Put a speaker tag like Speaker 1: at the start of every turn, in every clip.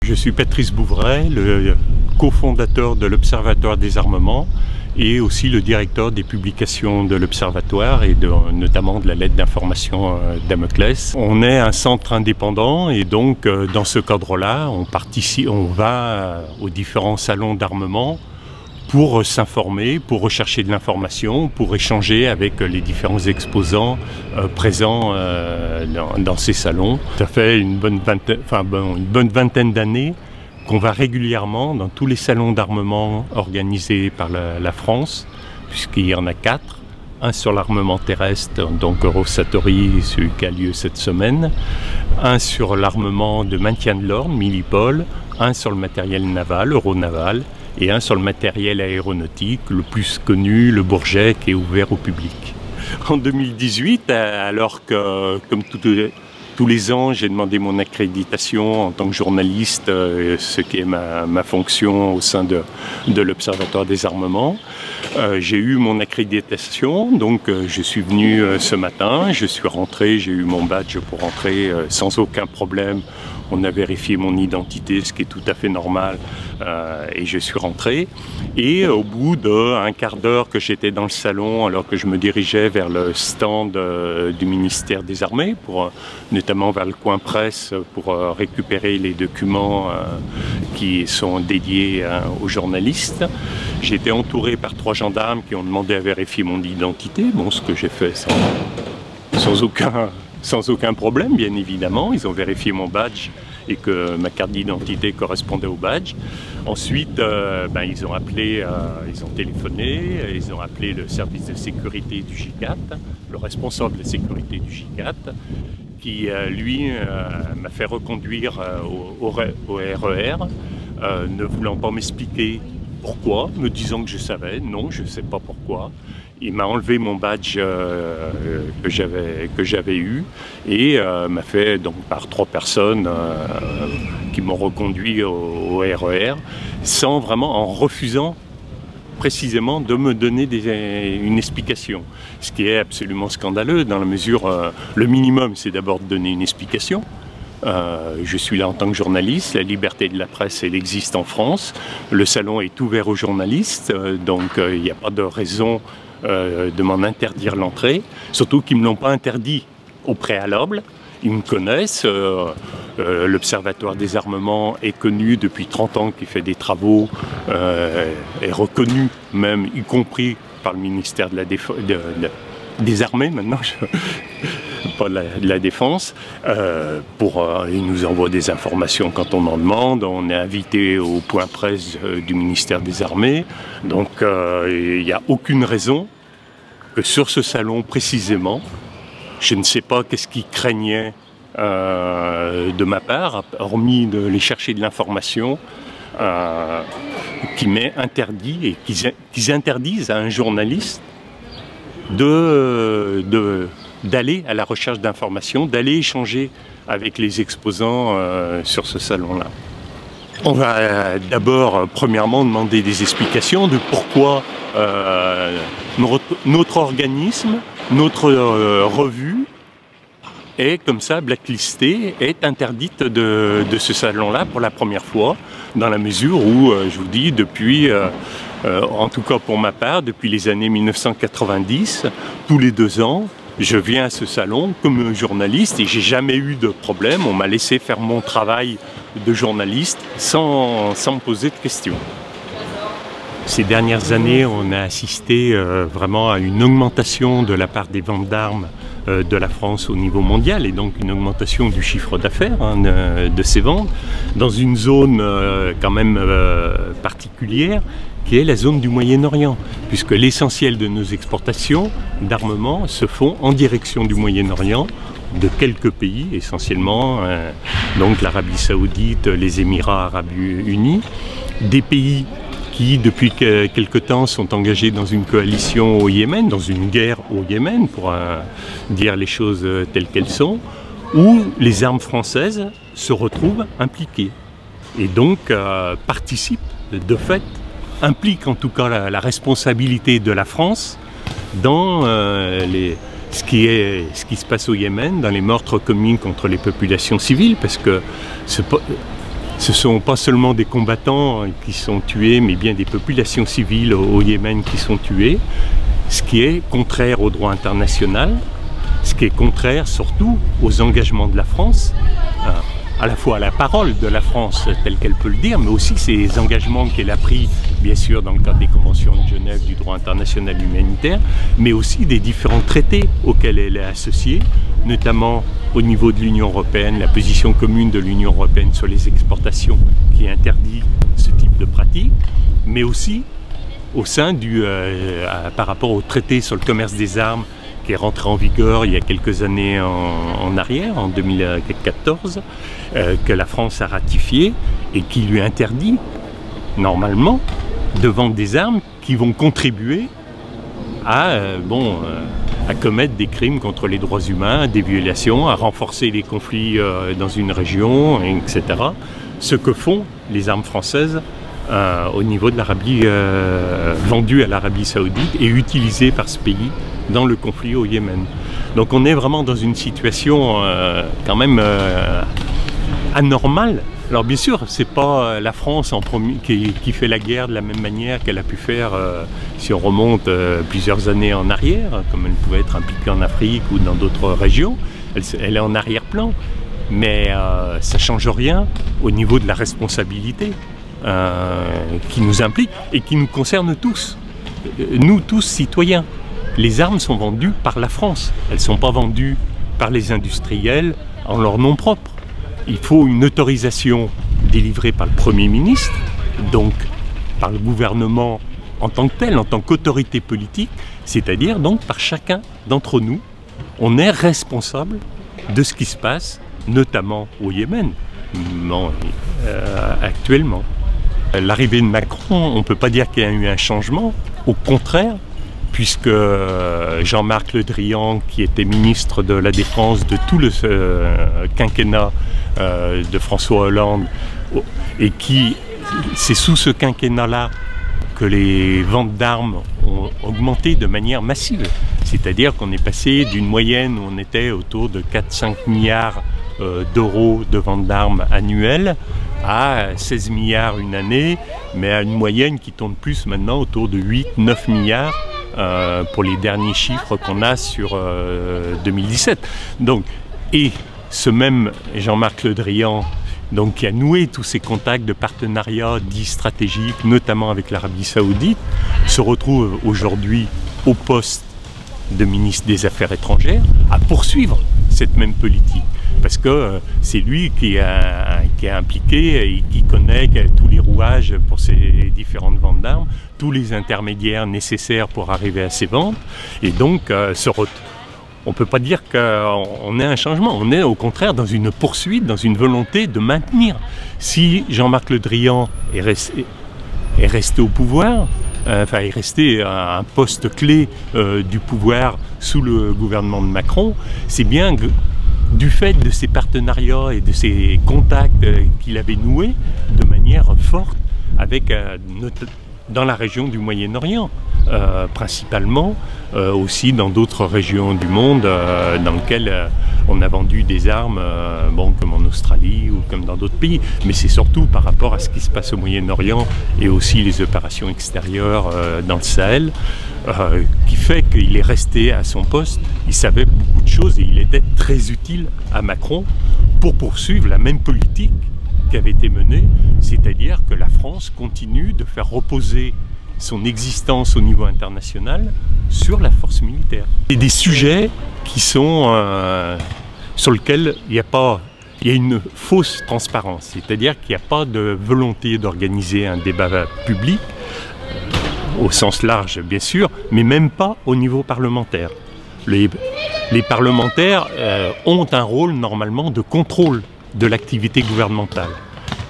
Speaker 1: Je suis Patrice Bouvray, le cofondateur de l'Observatoire des armements et aussi le directeur des publications de l'Observatoire et notamment de la lettre d'information Damoclès. On est un centre indépendant et donc dans ce cadre-là, on va aux différents salons d'armement pour s'informer, pour rechercher de l'information, pour échanger avec les différents exposants présents dans ces salons. Ça fait une bonne vingtaine d'années qu'on va régulièrement dans tous les salons d'armement organisés par la France, puisqu'il y en a 4. Un sur l'armement terrestre, donc Eurosatory, celui qui a lieu cette semaine. Un sur l'armement de maintien de l'ordre, Milipol. Un sur le matériel naval, Euronaval. Et un sur le matériel aéronautique, le plus connu, le Bourget, qui est ouvert au public. En 2018, alors que, comme tous les ans, j'ai demandé mon accréditation en tant que journaliste, ce qui est ma fonction au sein de l'Observatoire des armements. J'ai eu mon accréditation, donc je suis venu ce matin, je suis rentré, j'ai eu mon badge pour rentrer sans aucun problème. On a vérifié mon identité, ce qui est tout à fait normal, et je suis rentré. Et au bout d'un quart d'heure que j'étais dans le salon, alors que je me dirigeais vers le stand du ministère des Armées, notamment vers le coin presse, pour récupérer les documents qui sont dédiés aux journalistes, j'ai été entouré par 3 gendarmes qui ont demandé à vérifier mon identité, bon, ce que j'ai fait sans aucun problème, bien évidemment. Ils ont vérifié mon badge et que ma carte d'identité correspondait au badge. Ensuite, ils ont appelé, ils ont téléphoné, ils ont appelé le service de sécurité du J4, le responsable de sécurité du J4, qui, lui, m'a fait reconduire au RER, ne voulant pas m'expliquer pourquoi, me disant que je savais. Non, je ne sais pas pourquoi. Il m'a enlevé mon badge que j'avais eu et m'a fait donc par 3 personnes qui m'ont reconduit au RER en refusant précisément de me donner une explication. Ce qui est absolument scandaleux dans la mesure, le minimum c'est d'abord de donner une explication. Je suis là en tant que journaliste, la liberté de la presse elle existe en France, le salon est ouvert aux journalistes, donc il n'y a pas de raison de m'en interdire l'entrée, surtout qu'ils ne me l'ont pas interdit au préalable. Ils me connaissent, l'Observatoire des armements est connu depuis 30 ans, qui fait des travaux, est reconnu même, y compris par le ministère de des Armées maintenant, pas de la Défense. Il nous envoie des informations quand on en demande, on est invité au point presse du ministère des Armées, donc il n'y a aucune raison que sur ce salon précisément, je ne sais pas qu'est-ce qu'ils craignaient de ma part, hormis de les chercher de l'information, qui m'est interdit et qu'ils interdisent à un journaliste d'aller à la recherche d'informations, d'aller échanger avec les exposants sur ce salon-là. On va d'abord, premièrement, demander des explications de pourquoi notre organisme, notre revue est comme ça blacklistée, est interdite de ce salon-là pour la première fois, dans la mesure où, je vous dis, depuis, en tout cas pour ma part, depuis les années 1990, tous les 2 ans, je viens à ce salon comme journaliste et j'ai jamais eu de problème. On m'a laissé faire mon travail de journaliste sans me poser de questions. Ces dernières années, on a assisté vraiment à une augmentation de la part des ventes d'armes de la France au niveau mondial et donc une augmentation du chiffre d'affaires de ces ventes dans une zone quand même particulière qui est la zone du Moyen-Orient, puisque l'essentiel de nos exportations d'armement se font en direction du Moyen-Orient, de quelques pays essentiellement, donc l'Arabie Saoudite, les Émirats Arabes Unis, des pays qui depuis quelque temps sont engagés dans une coalition au Yémen, dans une guerre au Yémen, pour dire les choses telles qu'elles sont, où les armes françaises se retrouvent impliquées et donc participent de fait, impliquent en tout cas la responsabilité de la France dans ce qui se passe au Yémen, dans les meurtres commis contre les populations civiles, parce que Ce ne sont pas seulement des combattants qui sont tués, mais bien des populations civiles au Yémen qui sont tuées, ce qui est contraire au droit international, ce qui est contraire surtout aux engagements de la France, à la fois à la parole de la France telle qu'elle peut le dire, mais aussi ces engagements qu'elle a pris, bien sûr, dans le cadre des conventions de Genève du droit international humanitaire, mais aussi des différents traités auxquels elle est associée, notamment au niveau de l'Union européenne, la position commune de l'Union européenne sur les exportations qui interdit ce type de pratique, mais aussi au sein par rapport au traité sur le commerce des armes qui est rentré en vigueur il y a quelques années en arrière, en 2014, que la France a ratifié et qui lui interdit, normalement, de vendre des armes qui vont contribuer à commettre des crimes contre les droits humains, des violations, à renforcer les conflits dans une région, etc. Ce que font les armes françaises au niveau de l'Arabie, vendues à l'Arabie Saoudite et utilisées par ce pays dans le conflit au Yémen. Donc on est vraiment dans une situation quand même anormale. Alors bien sûr, c'est pas la France en premier qui fait la guerre de la même manière qu'elle a pu faire si on remonte plusieurs années en arrière, comme elle pouvait être impliquée en Afrique ou dans d'autres régions. Elle est en arrière-plan, mais ça change rien au niveau de la responsabilité qui nous implique et qui nous concerne tous, nous tous citoyens. Les armes sont vendues par la France, elles ne sont pas vendues par les industriels en leur nom propre. Il faut une autorisation délivrée par le Premier ministre, donc par le gouvernement en tant que tel, en tant qu'autorité politique, c'est-à-dire donc par chacun d'entre nous. On est responsable de ce qui se passe, notamment au Yémen, actuellement. L'arrivée de Macron, on ne peut pas dire qu'il y a eu un changement, au contraire, puisque Jean-Marc Le Drian, qui était ministre de la Défense de tout le quinquennat de François Hollande, et qui, c'est sous ce quinquennat-là que les ventes d'armes ont augmenté de manière massive. C'est-à-dire qu'on est passé d'une moyenne où on était autour de 4-5 milliards d'euros de ventes d'armes annuelles à 16 milliards une année, mais à une moyenne qui tourne plus maintenant autour de 8-9 milliards pour les derniers chiffres qu'on a sur 2017. Donc, et ce même Jean-Marc Le Drian, donc, qui a noué tous ces contacts de partenariat dits stratégiques, notamment avec l'Arabie Saoudite, se retrouve aujourd'hui au poste de ministre des Affaires étrangères à poursuivre cette même politique. Parce que c'est lui qui est impliqué et qui connaît tous les rouages pour ces différentes ventes d'armes, tous les intermédiaires nécessaires pour arriver à ces ventes. Et donc, on ne peut pas dire qu'on ait un changement. On est au contraire dans une poursuite, dans une volonté de maintenir. Si Jean-Marc Le Drian est resté au pouvoir, est resté à un poste clé du pouvoir sous le gouvernement de Macron, c'est bien du fait de ces partenariats et de ces contacts qu'il avait noués de manière forte avec dans la région du Moyen-Orient, principalement, aussi dans d'autres régions du monde dans lesquelles on a vendu des armes, comme en Australie ou comme dans d'autres pays. Mais c'est surtout par rapport à ce qui se passe au Moyen-Orient et aussi les opérations extérieures dans le Sahel, qui fait qu'il est resté à son poste. Il savait beaucoup de choses et il était très utile à Macron pour poursuivre la même politique qui avait été menée, c'est-à-dire que la France continue de faire reposer son existence au niveau international sur la force militaire. Et des sujets qui sont sur lesquels il y a une fausse transparence, c'est-à-dire qu'il n'y a pas de volonté d'organiser un débat public, au sens large bien sûr, mais même pas au niveau parlementaire. Les parlementaires ont un rôle normalement de contrôle de l'activité gouvernementale.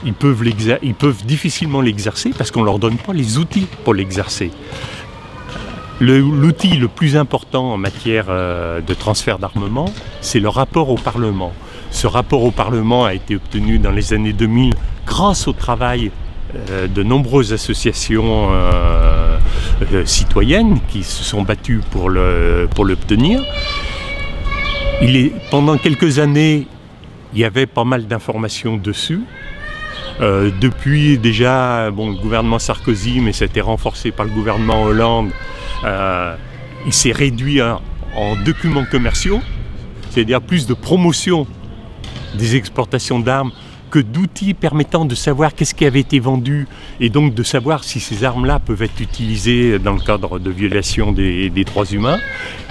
Speaker 1: Ils peuvent difficilement l'exercer parce qu'on ne leur donne pas les outils pour l'exercer. L'outil le plus important en matière de transfert d'armement, c'est le rapport au Parlement. Ce rapport au Parlement a été obtenu dans les années 2000 grâce au travail de nombreuses associations citoyennes qui se sont battues pour l'obtenir. Pendant quelques années, il y avait pas mal d'informations dessus. Depuis déjà le gouvernement Sarkozy, mais ça a été renforcé par le gouvernement Hollande, il s'est réduit en documents commerciaux, c'est-à-dire plus de promotion des exportations d'armes que d'outils permettant de savoir qu'est-ce qui avait été vendu et donc de savoir si ces armes-là peuvent être utilisées dans le cadre de violation des droits humains.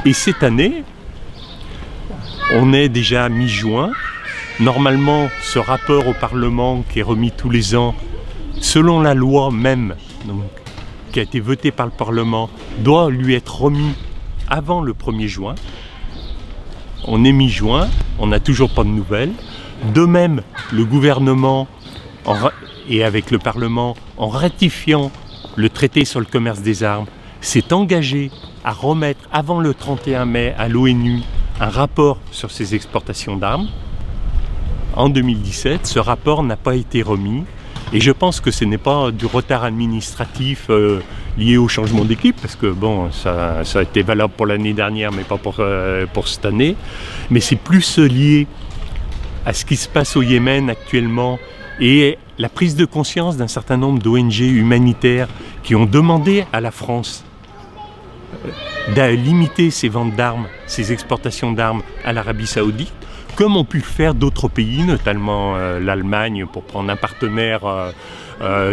Speaker 1: Et cette année, on est déjà mi-juin. Normalement, ce rapport au Parlement qui est remis tous les ans, selon la loi même, donc, qui a été votée par le Parlement, doit lui être remis avant le 1er juin. On est mi-juin, on n'a toujours pas de nouvelles. De même, le gouvernement, et avec le Parlement, en ratifiant le traité sur le commerce des armes, s'est engagé à remettre avant le 31 mai à l'ONU un rapport sur ces exportations d'armes. En 2017, ce rapport n'a pas été remis et je pense que ce n'est pas du retard administratif lié au changement d'équipe, parce que bon, ça a été valable pour l'année dernière mais pas pour cette année, mais c'est plus lié à ce qui se passe au Yémen actuellement et la prise de conscience d'un certain nombre d'ONG humanitaires qui ont demandé à la France de limiter ses ventes d'armes, ses exportations d'armes à l'Arabie Saoudite, comme ont pu le faire d'autres pays, notamment l'Allemagne, pour prendre un partenaire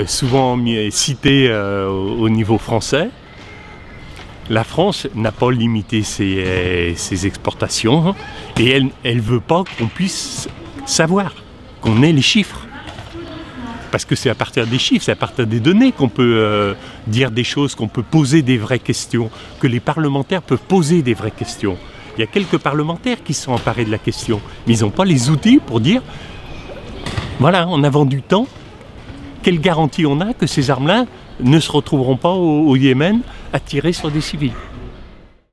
Speaker 1: souvent cité au niveau français. La France n'a pas limité ses exportations et elle ne veut pas qu'on puisse savoir, qu'on ait les chiffres. Parce que c'est à partir des chiffres, c'est à partir des données qu'on peut dire des choses, qu'on peut poser des vraies questions, que les parlementaires peuvent poser des vraies questions. Il y a quelques parlementaires qui se sont emparés de la question, mais ils n'ont pas les outils pour dire voilà, on a vendu tant, quelle garantie on a que ces armes-là ne se retrouveront pas au Yémen à tirer sur des civils.